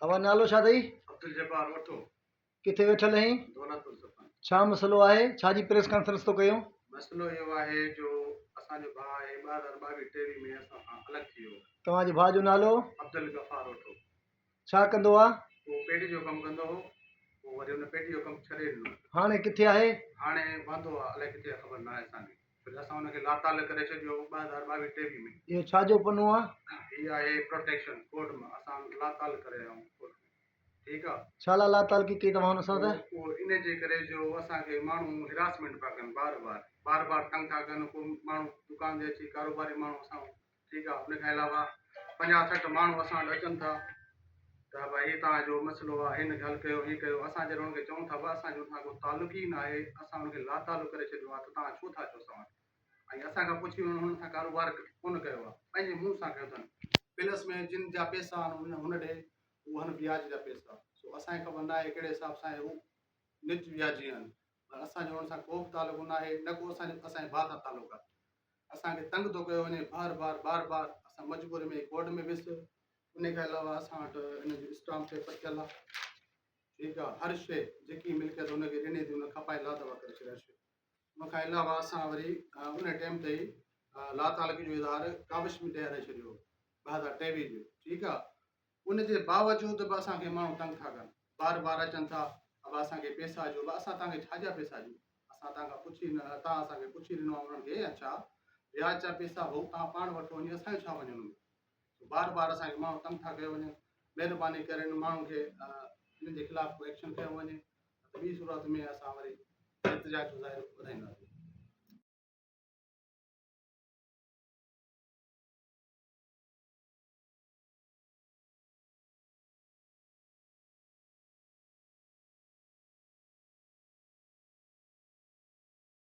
अवा नालो छा अथई? अब्दुल जब्बार वठो किथे वेठल आहीं? दौलतपुर सफ़ा। छा मसलो आहे? छा जी प्रेस कॉन्फ्रेंस तो कयूं? मसलो इहो आहे जो असांजो भाउ आहे 2022-23 में असां खां अलॻि थी वियो। तव्हांजे भाउ जो नालो? अब्दुल गफ़ार वठो। छा कंदो आहे? उहो पेटी जो कमु कंदो हो, पोइ वरी हुन पेटी जो कमु छॾे ॾिनो। हाणे किथे आहे? हाणे वांदो आहे, अलाए किथे आहे, ख़बर न आहे असांखे। फिर असां हुनखे लाताल करे छॾियो 2022-23 में। इहो छा जो पनो आहे? हीअ आहे प्रोटेक्शन कोर्ट मां असां लाताल करे आया आहियूं कोर्ट में। ठीकु आहे। छा लाल तालकी कई तव्हां हुन सां? त उहो इन जे करे जो असांखे माण्हू हिरासमेंट पिया कनि, बार बार तंग था कनि। को माण्हू दुकान ते अची, कारोबारी माण्हू असां, ठीकु आहे, उन खां अलावा 50-60 माण्हू असां वटि अचनि था त भई हीउ तव्हांजो मसइलो आहे, हिन खे हल कयो, हीअ कयो। असां जॾहिं हुनखे चऊं था असांजो हुन सां को तालुक ई न आहे, असां हुनखे लातालु करे छॾियो आहे, त तव्हां छो था चओ असां वटि? ऐं असांखां पुछी हुन सां कारोबार कोन कयो आहे, पंहिंजे मुंहं सां कयो अथनि। प्लस में जिन जा पैसा आहिनि हुन ॾे उहे आहिनि ब्याज जा पैसा। सो असांखे ख़बर न आहे कहिड़े हिसाब सां हू निज व्याजी आहिनि। पर असांजो हुन सां को बि तालुक न आहे, न को असांजे भाउ सां तालुक आहे। असांखे तंग थो कयो वञे बार बार। असां मजबूरी में कोर्ट में वियुसि। उन खां अलावा असां वटि इन जो स्टाम्प पेपर थियल आहे। ठीकु आहे। हर शइ जेकी मिल्कियत हुनखे ॾिनी थी हुन खपाए लादवा करे छॾियासीं। उन खां अलावा असां वरी उन टाइम ते ई लातालगी जो इज़हार काविश में ॾेयारे छॾियो 2023 जो। ठीकु आहे। उनजे बावजूद बि असांखे माण्हू तंग था कनि, बार अचनि था। अब असांखे पैसा ॾियो। असां तव्हांखे छा जा पैसा ॾियूं? असां तव्हांखां पुछी न, तव्हां असांखे पुछी ॾिनो आहे उन्हनि खे? अच्छा, ब्याज जा पैसा भाऊ तव्हां पाण वठो वञी, असांजो छा वञणो? बार असांखे माण्हू तंग था कयो वञनि। महिरबानी करे हिन माण्हू खे हिन जे ख़िलाफ़ को एक्शन खयो वञे, त ॿी सूरत में असां वरी एहतिजाज ज़ाहिर ॿुधाईंदासीं।